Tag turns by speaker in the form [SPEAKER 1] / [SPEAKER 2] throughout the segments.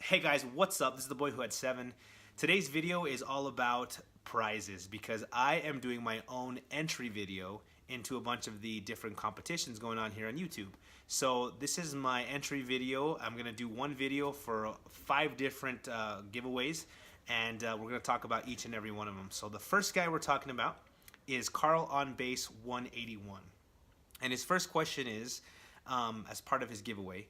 [SPEAKER 1] Hey guys, what's up? This is the boy who had 7. Today's video is all about prizes because I am doing my own entry video into a bunch of the different competitions going on here on YouTube. So this is my entry video. I'm going to do one video for 5 different giveaways, and we're going to talk about each and every one of them. So the first guy we're talking about is Karl on base 181. And his first question is, as part of his giveaway,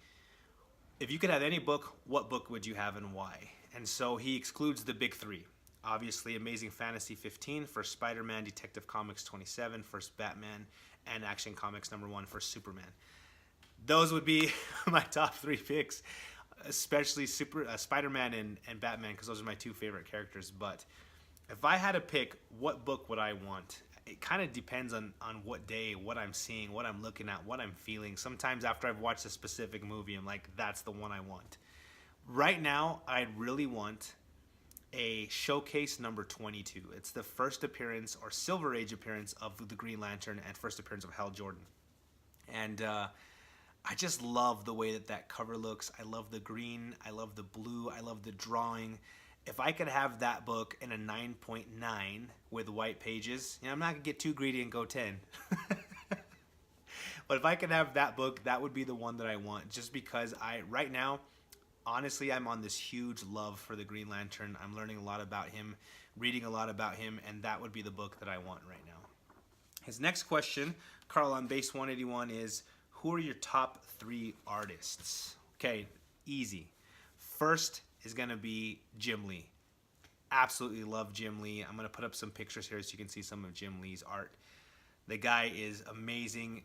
[SPEAKER 1] if you could have any book, what book would you have and why? And so he excludes the big 3. Obviously, Amazing Fantasy 15, First Spider-Man, Detective Comics 27, First Batman, and Action Comics #1 for Superman. Those would be my top 3 picks, especially Spider-Man and Batman, because those are my 2 favorite characters. But if I had to pick, what book would I want? It kind of depends on what day, what I'm seeing, what I'm looking at, what I'm feeling. Sometimes after I've watched a specific movie, I'm like, that's the one I want. Right now, I really want a Showcase number 22. It's the first appearance or Silver Age appearance of the Green Lantern and first appearance of Hal Jordan. And I just love the way that cover looks. I love the green. I love the blue. I love the drawing. If I could have that book in a 9.9 with white pages, I'm not going to get too greedy and go 10. But if I could have that book, that would be the one that I want. Just because right now, honestly, I'm on this huge love for the Green Lantern. I'm learning a lot about him, reading a lot about him, and that would be the book that I want right now. His next question, Karl on base 181, is, who are your top 3 artists? Okay, easy. First is going to be Jim Lee. Absolutely love Jim Lee. I'm going to put up some pictures here so you can see some of Jim Lee's art. The guy is amazing.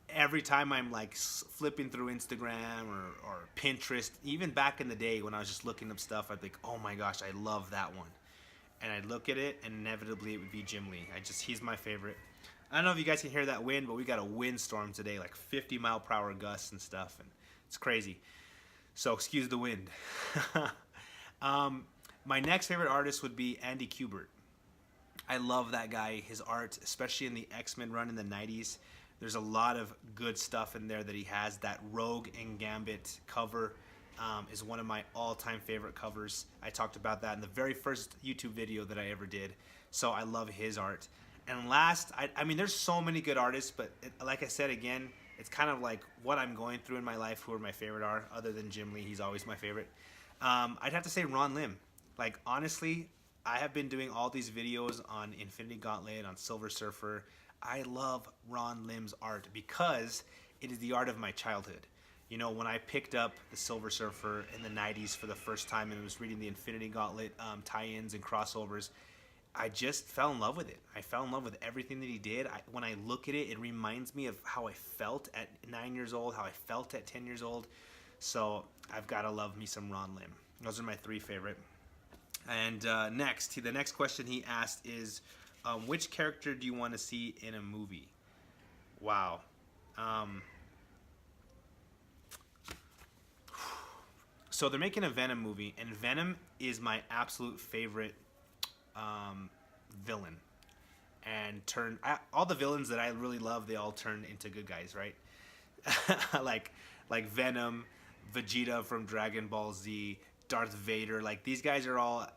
[SPEAKER 1] Every time I'm like flipping through Instagram or Pinterest, even back in the day when I was just looking up stuff, I'd think, oh my gosh, I love that one. And I'd look at it and inevitably it would be Jim Lee. He's my favorite. I don't know if you guys can hear that wind, but we got a windstorm today, like 50-mile-per-hour gusts and stuff, and it's crazy. So excuse the wind. My next favorite artist would be Andy Kubert. I love that guy, his art, especially in the X-Men run in the 90s. There's a lot of good stuff in there that he has. That Rogue and Gambit cover is one of my all-time favorite covers. I talked about that in the very first YouTube video that I ever did. So I love his art. And last, I mean, there's so many good artists, but like I said again, it's kind of like what I'm going through in my life, who my favorite are, other than Jim Lee. He's always my favorite. I'd have to say Ron Lim. Like, honestly, I have been doing all these videos on Infinity Gauntlet, on Silver Surfer. I love Ron Lim's art because it is the art of my childhood. You know, when I picked up the Silver Surfer in the 90s for the first time and was reading the Infinity Gauntlet tie-ins and crossovers, I just fell in love with it. I fell in love with everything that he did. When I look at it, it reminds me of how I felt at 9 years old, how I felt at 10 years old. So I've got to love me some Ron Lim. Those are my 3 favorite. And the next question he asked is, which character do you want to see in a movie? Wow. So they're making a Venom movie, and Venom is my absolute favorite villain, and all the villains that I really love, they all turn into good guys, right? like Venom, Vegeta from Dragon Ball Z, Darth Vader. Like, these guys are all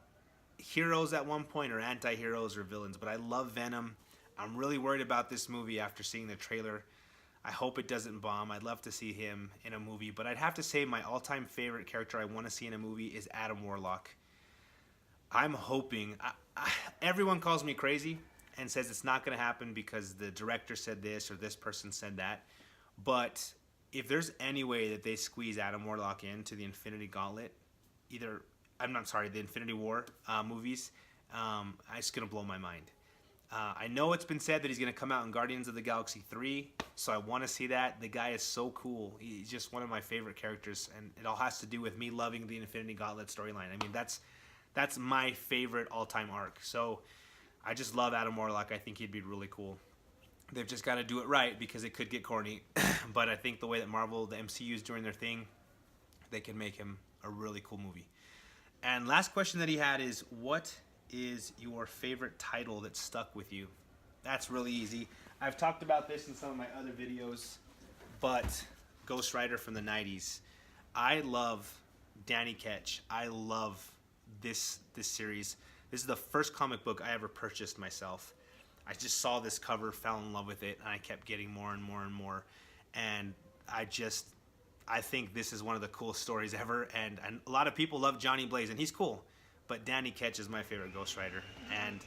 [SPEAKER 1] heroes at one point, or anti-heroes, or villains, but I love Venom. I'm really worried about this movie after seeing the trailer. I hope it doesn't bomb. I'd love to see him in a movie, but I'd have to say my all-time favorite character I want to see in a movie is Adam Warlock. I'm hoping, everyone calls me crazy and says it's not going to happen because the director said this or this person said that, but if there's any way that they squeeze Adam Warlock into the Infinity Gauntlet, the Infinity War movies, it's going to blow my mind. I know it's been said that he's going to come out in Guardians of the Galaxy 3, so I want to see that. The guy is so cool. He's just one of my favorite characters, and it all has to do with me loving the Infinity Gauntlet storyline. I mean, that's my favorite all-time arc. So I just love Adam Warlock. I think he'd be really cool. They've just got to do it right because it could get corny. But I think the way that Marvel, the MCU is doing their thing, they can make him a really cool movie. And last question that he had is, what is your favorite title that stuck with you? That's really easy. I've talked about this in some of my other videos, but Ghost Rider from the 90s. I love Danny Ketch. I love this series. This is the first comic book I ever purchased myself. I just saw this cover, fell in love with it, and I kept getting more and more and more. And I think this is one of the coolest stories ever. And a lot of people love Johnny Blaze, and he's cool. But Danny Ketch is my favorite Ghost Rider. And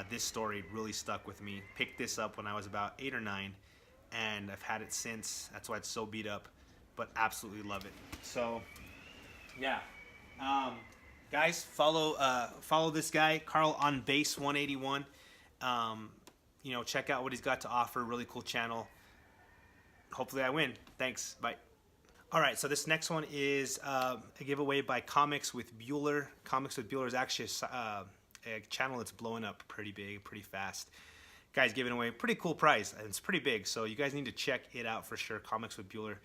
[SPEAKER 1] this story really stuck with me. Picked this up when I was about 8 or 9, and I've had it since. That's why it's so beat up, but absolutely love it. So, yeah. Guys, follow this guy, Karl on Base 181. You know, check out what he's got to offer. Really cool channel. Hopefully I win. Thanks. Bye. All right, so this next one is a giveaway by Comics with Bueller. Comics with Bueller is actually a channel that's blowing up pretty big, pretty fast. Guy's giving away a pretty cool prize, and it's pretty big, so you guys need to check it out for sure, Comics with Bueller.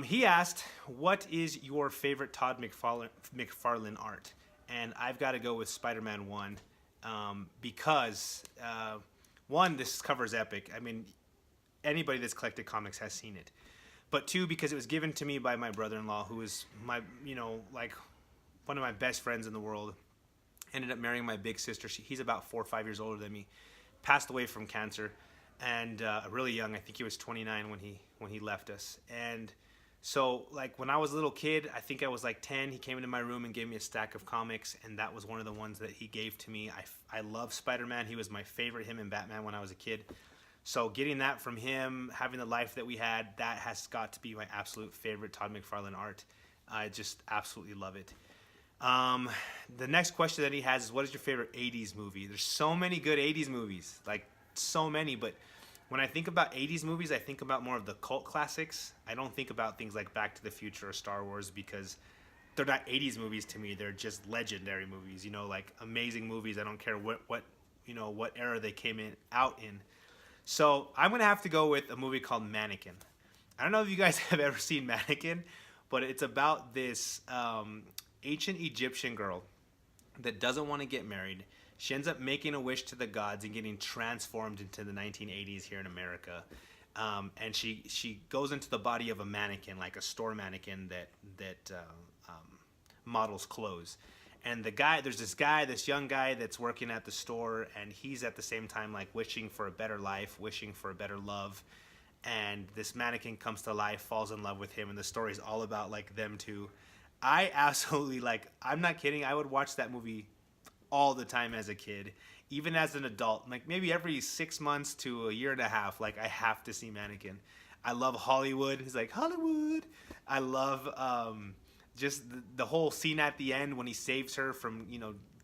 [SPEAKER 1] He asked, what is your favorite Todd McFarlane art? And I've got to go with Spider-Man 1 because, one, this cover is epic. I mean, anybody that's collected comics has seen it. But two, because it was given to me by my brother-in-law, who is my, like one of my best friends in the world. Ended up marrying my big sister. He's about 4 or 5 years older than me. Passed away from cancer, and really young. I think he was 29 when he left us. And so, like, when I was a little kid, I think I was like 10. He came into my room and gave me a stack of comics, and that was one of the ones that he gave to me. I love Spider-Man. He was my favorite. Him and Batman when I was a kid. So getting that from him, having the life that we had, that has got to be my absolute favorite Todd McFarlane art. I just absolutely love it. The next question that he has is, what is your favorite 80s movie? There's so many good 80s movies, like so many, but when I think about 80s movies, I think about more of the cult classics. I don't think about things like Back to the Future or Star Wars because they're not 80s movies to me. They're just legendary movies, like amazing movies. I don't care what era they came out in. So I'm going to have to go with a movie called Mannequin. I don't know if you guys have ever seen Mannequin, but it's about this ancient Egyptian girl that doesn't want to get married. She ends up making a wish to the gods and getting transformed into the 1980s here in America. And she goes into the body of a mannequin, like a store mannequin that models clothes. And there's this young guy that's working at the store, and he's at the same time like wishing for a better life, wishing for a better love. And this mannequin comes to life, falls in love with him, and the story is all about like them two. I absolutely I'm not kidding. I would watch that movie all the time as a kid, even as an adult, like maybe every 6 months to a year and a half. Like, I have to see Mannequin. I love Hollywood. He's like, Hollywood. I love just the whole scene at the end when he saves her from,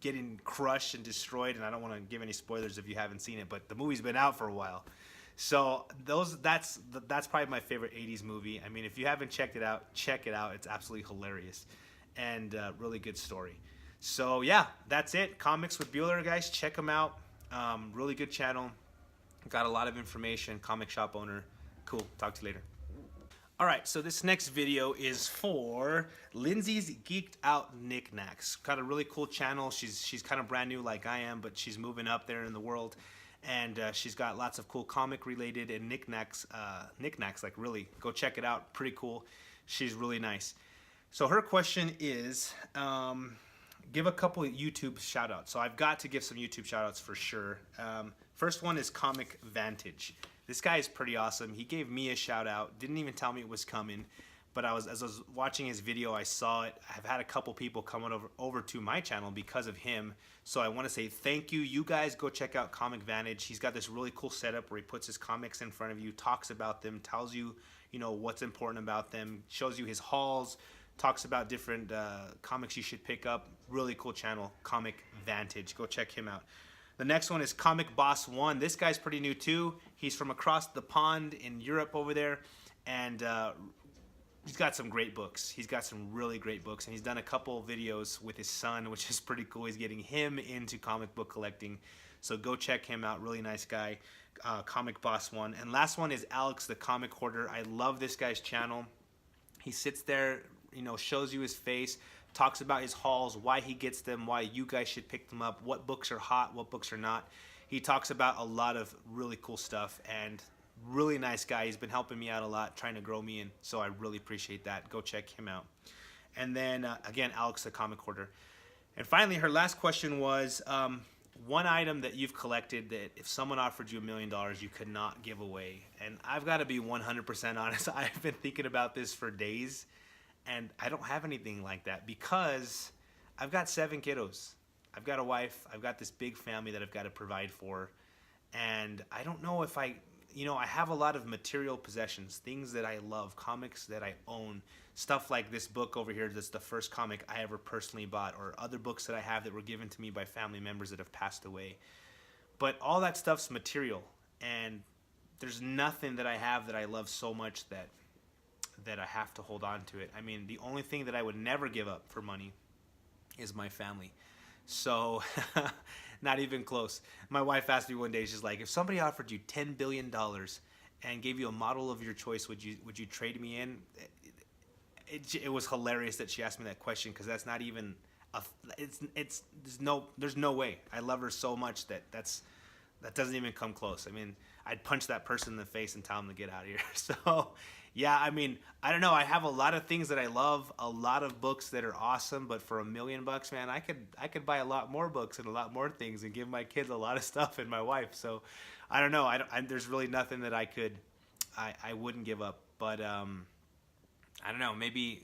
[SPEAKER 1] getting crushed and destroyed. And I don't want to give any spoilers if you haven't seen it, but the movie's been out for a while. So that's probably my favorite 80s movie. I mean, if you haven't checked it out, check it out. It's absolutely hilarious and really good story. So yeah, that's it. Comics with Bueller, guys. Check them out. Really good channel. Got a lot of information. Comic shop owner. Cool. Talk to you later. All right, so this next video is for Lindsay's Geeked Out Knickknacks. Got a really cool channel. She's kind of brand new like I am, but she's moving up there in the world. And she's got lots of cool comic related and knickknacks, like really, go check it out. Pretty cool. She's really nice. So her question is, give a couple of YouTube shout outs. So I've got to give some YouTube shout outs for sure. First one is Comic Vantage. This guy is pretty awesome. He gave me a shout out. Didn't even tell me it was coming. But as I was watching his video, I saw it. I've had a couple people come over to my channel because of him. So I want to say thank you. You guys go check out Comic Vantage. He's got this really cool setup where he puts his comics in front of you, talks about them, tells you, what's important about them, shows you his hauls, talks about different comics you should pick up. Really cool channel, Comic Vantage. Go check him out. The next one is Comic Boss 1. This guy's pretty new too. He's from across the pond in Europe over there. And he's got some great books. He's got some really great books, and he's done a couple videos with his son, which is pretty cool. He's getting him into comic book collecting. So go check him out. Really nice guy. Comic Boss 1. And last one is Alex the Comic Hoarder. I love this guy's channel. He sits there, shows you his face, talks about his hauls, why he gets them, why you guys should pick them up, what books are hot, what books are not. He talks about a lot of really cool stuff, and really nice guy. He's been helping me out a lot, trying to grow me in, so I really appreciate that. Go check him out. And then again, Alex the Comic Hoarder. And finally, her last question was one item that you've collected that if someone offered you $1 million, you could not give away. And I've got to be 100% honest. I've been thinking about this for days, and I don't have anything like that because I've got 7 kiddos. I've got a wife. I've got this big family that I've got to provide for. And I don't know if I have a lot of material possessions, things that I love, comics that I own, stuff like this book over here that's the first comic I ever personally bought, or other books that I have that were given to me by family members that have passed away. But all that stuff's material, and there's nothing that I have that I love so much that I have to hold on to it. I mean, the only thing that I would never give up for money is my family. So, not even close. My wife asked me one day, she's like, if somebody offered you $10 billion and gave you a model of your choice, would you trade me in? It was hilarious that she asked me that question, because that's not even there's no way. I love her so much that doesn't even come close. I mean, I'd punch that person in the face and tell them to get out of here. So, yeah, I mean, I don't know. I have a lot of things that I love, a lot of books that are awesome, but for $1 million, man, I could buy a lot more books and a lot more things and give my kids a lot of stuff and my wife. So, I don't know. There's really nothing that I wouldn't give up. But I don't know. Maybe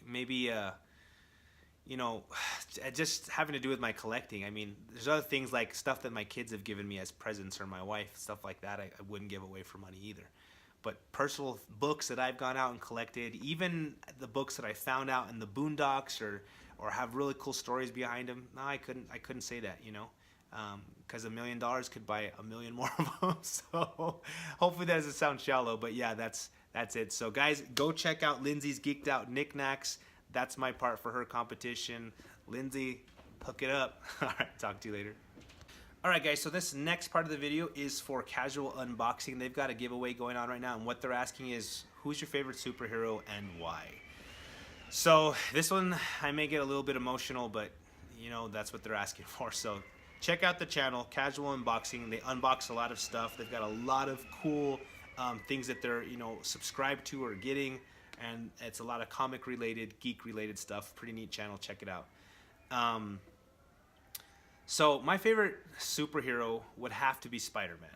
[SPEAKER 1] just having to do with my collecting. I mean, there's other things like stuff that my kids have given me as presents, or my wife, stuff like that. I wouldn't give away for money either. But personal books that I've gone out and collected, even the books that I found out in the Boondocks or have really cool stories behind them, no, I couldn't say that, because $1 million could buy 1 million more of them. So hopefully that doesn't sound shallow, but yeah, that's it. So guys, go check out Lindsay's Geeked Out Knickknacks. That's my part for her competition. Lindsay, hook it up. All right, talk to you later. All right, guys, so this next part of the video is for casual unboxing. They've got a giveaway going on right now, and what they're asking is, who's your favorite superhero and why? So this one, I may get a little bit emotional, but, that's what they're asking for. So check out the channel, Casual Unboxing. They unbox a lot of stuff. They've got a lot of cool things that they're, subscribed to or getting, and it's a lot of comic-related, geek-related stuff. Pretty neat channel. Check it out. So my favorite superhero would have to be Spider-Man.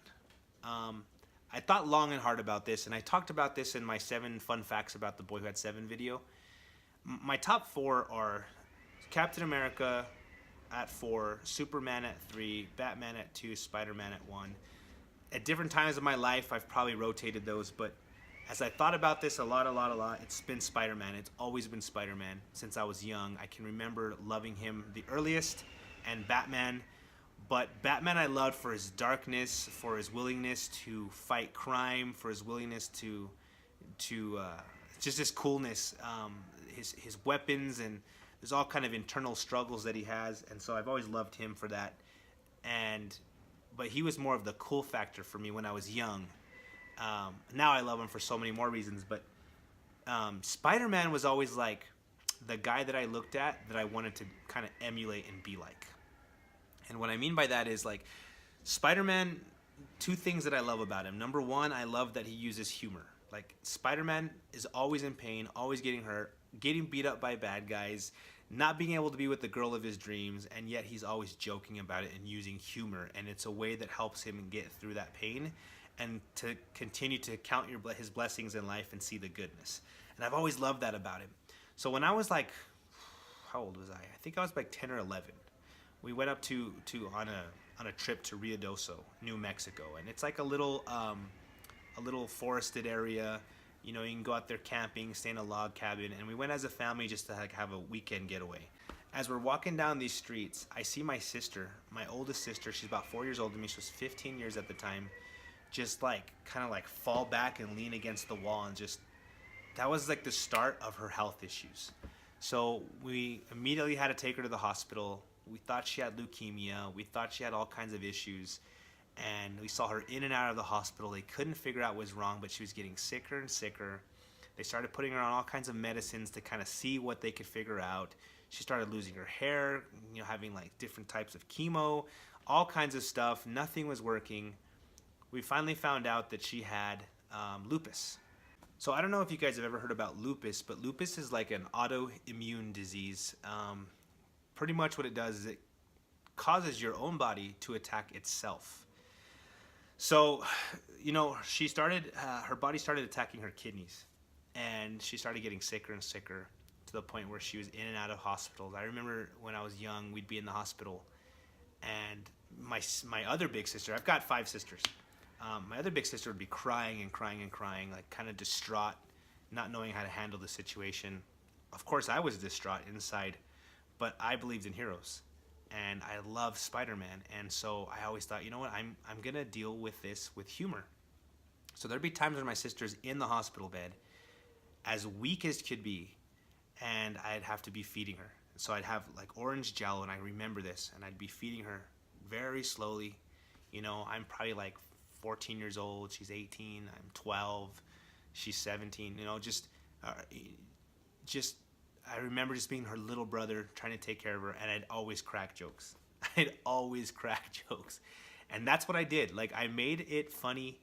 [SPEAKER 1] I thought long and hard about this, and I talked about this in my 7 fun facts about the boy who had 7 video. My top 4 are Captain America at 4, Superman at 3, Batman at 2, Spider-Man at 1. At different times of my life, I've probably rotated those, but as I thought about this a lot, it's been Spider-Man. It's always been Spider-Man since I was young. I can remember loving him the earliest, and Batman. But Batman I loved for his darkness, for his willingness to fight crime, for his willingness to just his coolness, his weapons, and there's all kind of internal struggles that he has, and so I've always loved him for that. But he was more of the cool factor for me when I was young. Now I love him for so many more reasons, but Spider-Man was always like the guy that I looked at that I wanted to kind of emulate and be like. And what I mean by that is, like, Spider-Man, 2 things that I love about him. Number 1, I love that he uses humor. Like, Spider-Man is always in pain, always getting hurt, getting beat up by bad guys, not being able to be with the girl of his dreams, and yet he's always joking about it and using humor, and it's a way that helps him get through that pain and to continue to count his blessings in life and see the goodness. And I've always loved that about him. So when I was like, how old was I? I think I was like 10 or 11. We went up on a trip to Ruidoso, New Mexico, and it's like a little forested area. You can go out there camping, stay in a log cabin, and we went as a family just to have a weekend getaway. As we're walking down these streets, I see my sister, my oldest sister. She's about 4 years older than me. She was 15 years at the time. Just kind of fall back and lean against the wall, and that was like the start of her health issues. So we immediately had to take her to the hospital. We thought she had leukemia. We thought she had all kinds of issues. And we saw her in and out of the hospital. They couldn't figure out what was wrong, but she was getting sicker and sicker. They started putting her on all kinds of medicines to kind of see what they could figure out. She started losing her hair, having like different types of chemo, all kinds of stuff. Nothing was working. We finally found out that she had lupus. So I don't know if you guys have ever heard about lupus, but lupus is like an autoimmune disease. Pretty much what it does is it causes your own body to attack itself. So, she started, her body started attacking her kidneys, and she started getting sicker and sicker to the point where she was in and out of hospitals. I remember when I was young, we'd be in the hospital, and my other big sister, I've got 5 sisters, my other big sister would be crying and crying and crying, like kind of distraught, not knowing how to handle the situation. Of course, I was distraught inside, but I believed in heroes. And I love Spider-Man, and so I always thought, you know what, I'm gonna deal with this with humor. So there'd be times when my sister's in the hospital bed, as weak as could be, and I'd have to be feeding her. So I'd have like orange Jello, and I remember this, and I'd be feeding her very slowly. I'm probably like 14 years old, she's 18, I'm 12, she's 17. I remember just being her little brother, trying to take care of her, and I'd always crack jokes. I'd always crack jokes. And that's what I did. Like, I made it funny.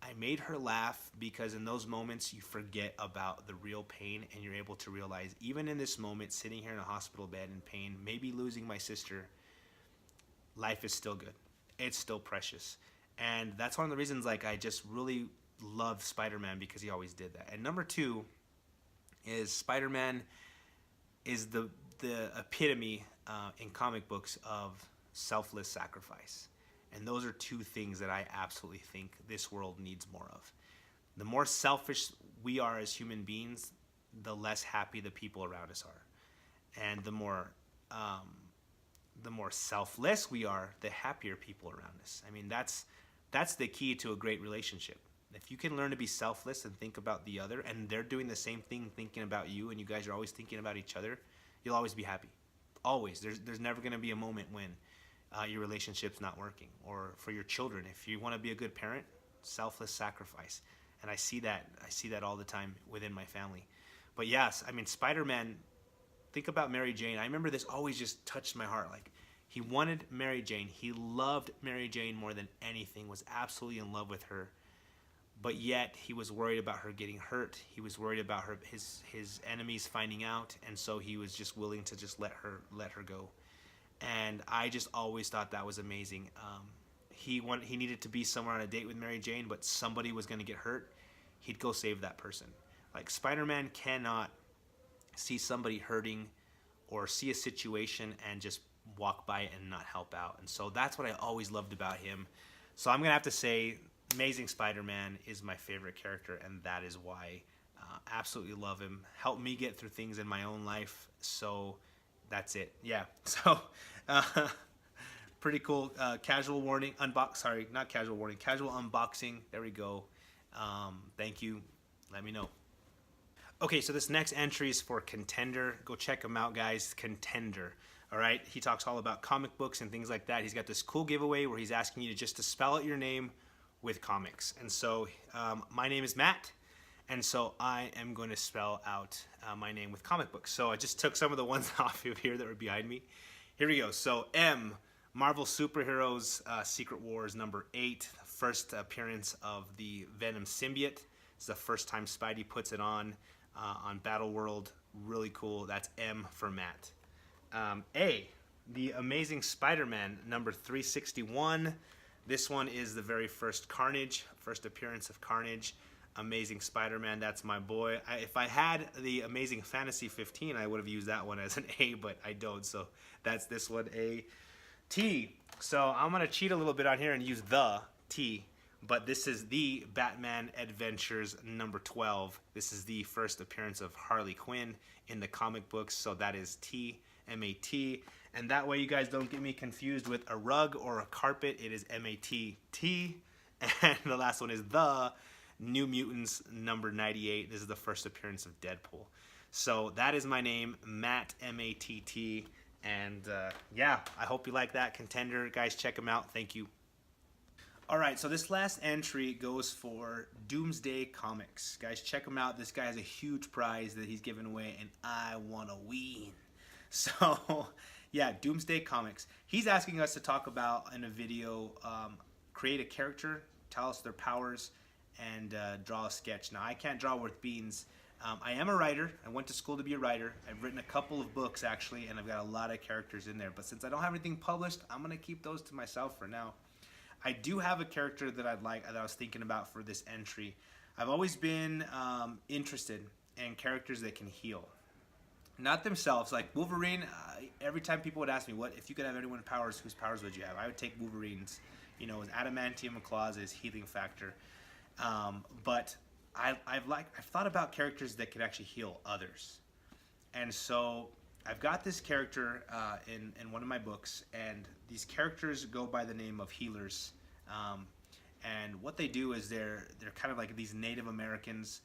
[SPEAKER 1] I made her laugh, because in those moments, you forget about the real pain, and you're able to realize, even in this moment, sitting here in a hospital bed in pain, maybe losing my sister, life is still good. It's still precious. And that's one of the reasons, like, I just really love Spider-Man, because he always did that. And number 2 is Spider-Man is the epitome in comic books of selfless sacrifice. And those are 2 things that I absolutely think this world needs more of. The more selfish we are as human beings, the less happy the people around us are. And the more selfless we are, the happier people around us. I mean, that's the key to a great relationship. If you can learn to be selfless and think about the other, and they're doing the same thing thinking about you, and you guys are always thinking about each other, you'll always be happy. Always. There's never going to be a moment when your relationship's not working. Or for your children, if you want to be a good parent, selfless sacrifice. And I see that all the time within my family. But yes, I mean, Spider-Man, think about Mary Jane. I remember this always just touched my heart. Like, he wanted Mary Jane. He loved Mary Jane more than anything, was absolutely in love with her. But yet he was worried about her getting hurt. He was worried about his enemies finding out, and so he was just willing to just let her go. And I just always thought that was amazing. He needed to be somewhere on a date with Mary Jane, but somebody was going to get hurt. He'd go save that person. Like, Spider-Man cannot see somebody hurting or see a situation and just walk by it and not help out. And so that's what I always loved about him. So I'm going to have to say Amazing Spider-Man is my favorite character, and that is why I absolutely love him. Helped me get through things in my own life, so that's it. Yeah, so pretty cool. Casual unboxing. There we go. Thank you. Let me know. Okay, so this next entry is for Contender. Go check him out, guys. Contender. All right, he talks all about comic books and things like that. He's got this cool giveaway where he's asking you to spell out your name with comics. And so my name is Matt, and so I am going to spell out my name with comic books. So I just took some of the ones off of here that were behind me. Here we go. So M, Marvel Superheroes Secret Wars number 8, first appearance of the Venom symbiote. It's the first time Spidey puts it on Battle World. Really cool. That's M for Matt. A, the Amazing Spider-Man number 361. This one is the very first Carnage, first appearance of Carnage. Amazing Spider-Man, that's my boy. If I had the Amazing Fantasy 15, I would have used that one as an A, but I don't, so that's this one, A. T, so I'm going to cheat a little bit on here and use the T, but this is the Batman Adventures number 12. This is the first appearance of Harley Quinn in the comic books, so that is T, M-A-T. And that way you guys don't get me confused with a rug or a carpet. It is M-A-T-T. And the last one is the New Mutants number 98. This is the first appearance of Deadpool. So that is my name, Matt, M-A-T-T. And yeah, I hope you like that. Contender, guys, check him out. Thank you. All right, so this last entry goes for Doomsday Comics. Guys, check him out. This guy has a huge prize that he's giving away, and I want to win. So, yeah, Doomsday Comics. He's asking us to talk about, in a video, create a character, tell us their powers, and draw a sketch. Now, I can't draw worth beans. I am a writer. I went to school to be a writer. I've written a couple of books, actually, and I've got a lot of characters in there. But since I don't have anything published, I'm going to keep those to myself for now. I do have a character that that I was thinking about for this entry. I've always been interested in characters that can heal. Not themselves, like Wolverine. Every time people would ask me, "What if you could have anyone's powers? Whose powers would you have?" I would take Wolverine's. You know, his adamantium claws, his healing factor. But I've thought about characters that could actually heal others, and so I've got this character in one of my books, and these characters go by the name of healers. And what they do is they're kind of like these Native Americans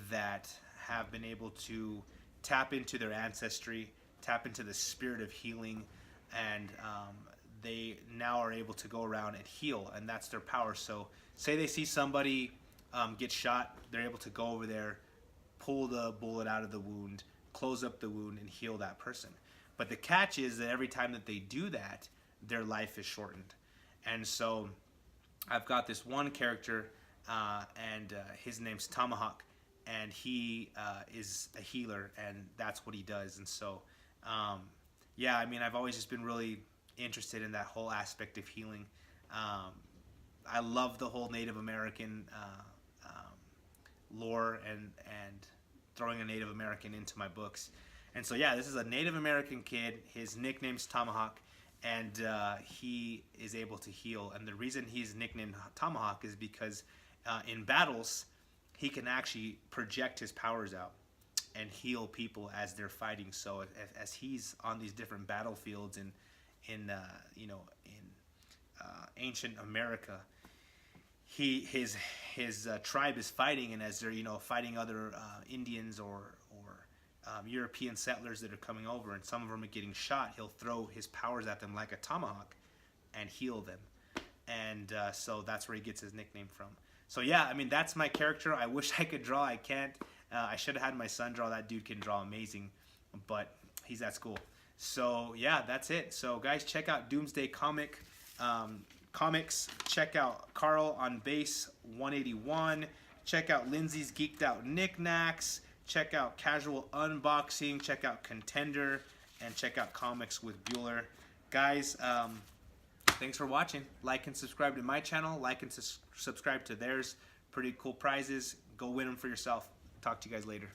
[SPEAKER 1] that have been able to tap into their ancestry, tap into the spirit of healing, and they now are able to go around and heal, and that's their power. So say they see somebody get shot, they're able to go over there, pull the bullet out of the wound, close up the wound, and heal that person. But the catch is that every time that they do that, their life is shortened. And so I've got this one character, and his name's Tomahawk, and he is a healer, and that's what he does. And so, yeah, I mean, I've always just been really interested in that whole aspect of healing. I love the whole Native American lore and throwing a Native American into my books. And so, yeah, this is a Native American kid. His nickname's Tomahawk, and he is able to heal. And the reason he's nicknamed Tomahawk is because in battles, he can actually project his powers out and heal people as they're fighting. So as he's on these different battlefields in ancient America, his tribe is fighting, and as they're fighting other Indians or European settlers that are coming over, and some of them are getting shot, he'll throw his powers at them like a tomahawk and heal them. And so that's where he gets his nickname from. So yeah, I mean, that's my character. I wish I could draw. I can't. I should have had my son draw. That dude can draw amazing, but he's at school. So yeah, that's it. So guys, check out Doomsday Comics. Check out Karl on base 181. Check out Lindsay's Geeked Out Knickknacks. Check out Casual Unboxing. Check out Contender, and check out Comics with Bueller. Guys, thanks for watching. Like and subscribe to my channel. Like and subscribe to theirs. Pretty cool prizes. Go win them for yourself. Talk to you guys later.